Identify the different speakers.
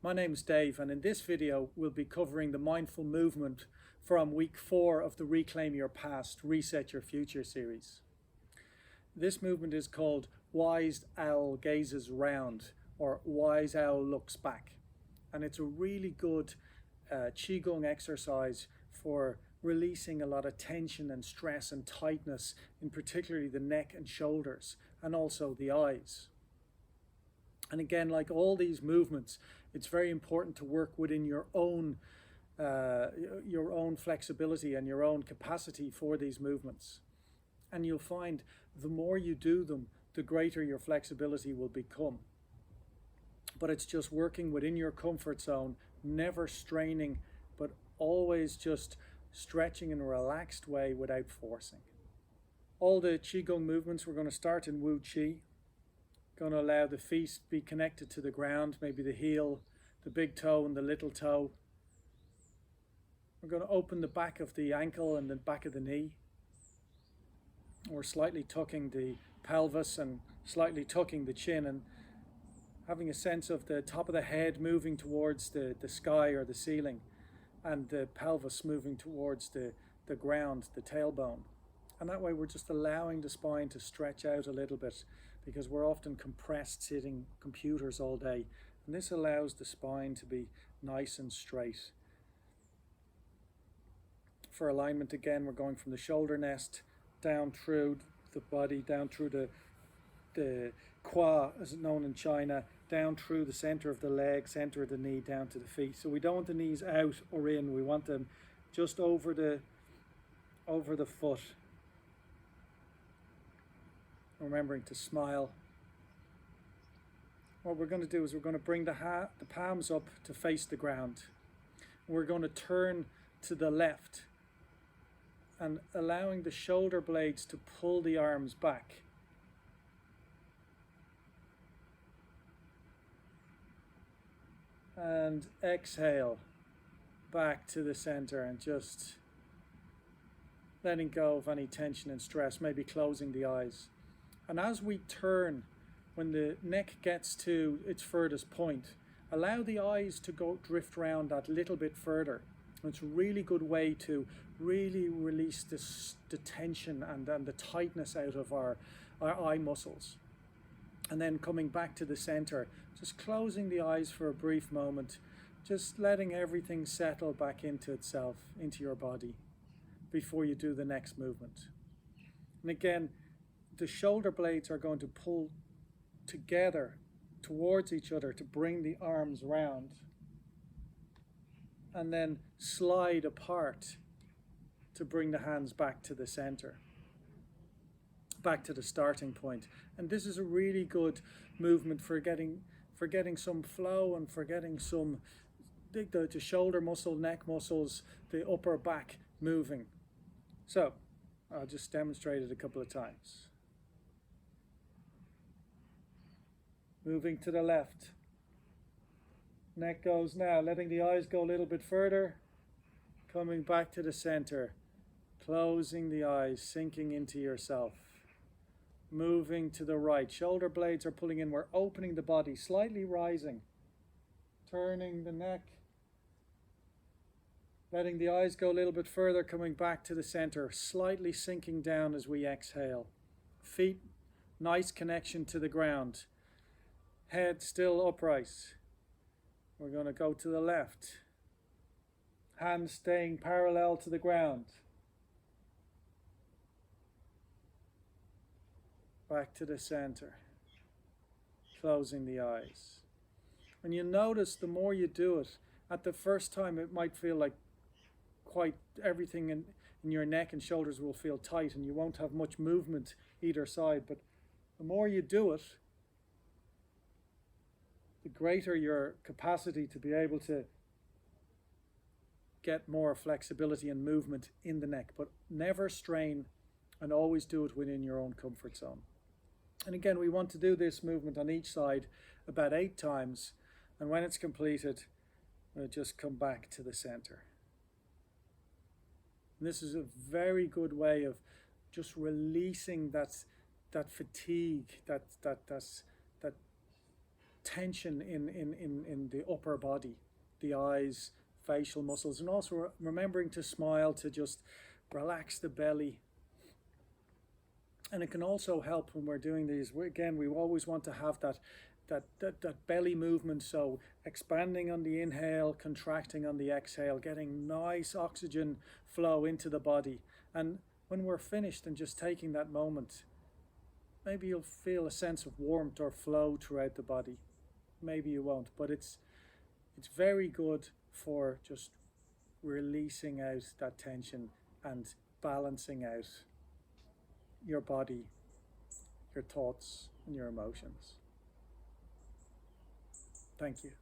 Speaker 1: My name is Dave, and in this video we'll be covering the mindful movement from week 4 of the Reclaim Your Past, Reset Your Future series. This movement is called Wise Owl Gazes Round, or Wise Owl Looks Back, and it's a really good Qigong exercise for releasing a lot of tension and stress and tightness in particularly the neck and shoulders, and also the eyes. And again, like all these movements, it's very important to work within your own flexibility and your own capacity for these movements. And you'll find the more you do them, the greater your flexibility will become. But it's just working within your comfort zone, never straining, but always just stretching in a relaxed way without forcing. All the Qigong movements, we're going to start in Wu Qi. Going to allow the feet to be connected to the ground, maybe the heel, the big toe and the little toe. We're going to open the back of the ankle and the back of the knee. We're slightly tucking the pelvis and slightly tucking the chin and having a sense of the top of the head moving towards the sky or the ceiling, and the pelvis moving towards the ground, the tailbone. And that way we're just allowing the spine to stretch out a little bit, because we're often compressed sitting computers all day, and this allows the spine to be nice and straight. For alignment, again, we're going from the shoulder nest down through the body, down through the qua, as known in China, down through the center of the leg, center of the knee, down to the feet. So we don't want the knees out or in, we want them just over the foot. Remembering to smile. What we're going to do is we're going to bring the palms up to face the ground. We're going to turn to the left and allowing the shoulder blades to pull the arms back. And exhale back to the center, and just letting go of any tension and stress, maybe closing the eyes. And as we turn, when the neck gets to its furthest point, allow the eyes to go drift around that little bit further. It's a really good way to really release the tension and the tightness out of our eye muscles. And then coming back to the center, just closing the eyes for a brief moment, just letting everything settle back into itself, into your body, before you do the next movement. And again, the shoulder blades are going to pull together towards each other to bring the arms round, and then slide apart to bring the hands back to the center, back to the starting point. And this is a really good movement for getting some flow and for getting some the shoulder muscle, neck muscles, the upper back moving. So I'll just demonstrate it a couple of times. Moving to the left. Neck goes now, letting the eyes go a little bit further. Coming back to the center. Closing the eyes, sinking into yourself. Moving to the right. Shoulder blades are pulling in. We're opening the body, slightly rising. Turning the neck. Letting the eyes go a little bit further, coming back to the center. Slightly sinking down as we exhale. Feet, nice connection to the ground. Head still upright. We're going to go to the left. Hands staying parallel to the ground. Back to the center. Closing the eyes. And you notice the more you do it, at the first time it might feel like quite everything in your neck and shoulders will feel tight and you won't have much movement either side. But the more you do it, the greater your capacity to be able to get more flexibility and movement in the neck. But never strain, and always do it within your own comfort zone. And again, we want to do this movement on each side about 8 times. And when it's completed, we'll just come back to the center. And this is a very good way of just releasing that fatigue, that tension in the upper body, the eyes, facial muscles, and also remembering to smile, to just relax the belly. And it can also help when we're doing these. Again, we always want to have that belly movement. So expanding on the inhale, contracting on the exhale, getting nice oxygen flow into the body. And when we're finished and just taking that moment, maybe you'll feel a sense of warmth or flow throughout the body. Maybe you won't, but it's very good for just releasing out that tension and balancing out your body, your thoughts, and your emotions. Thank you.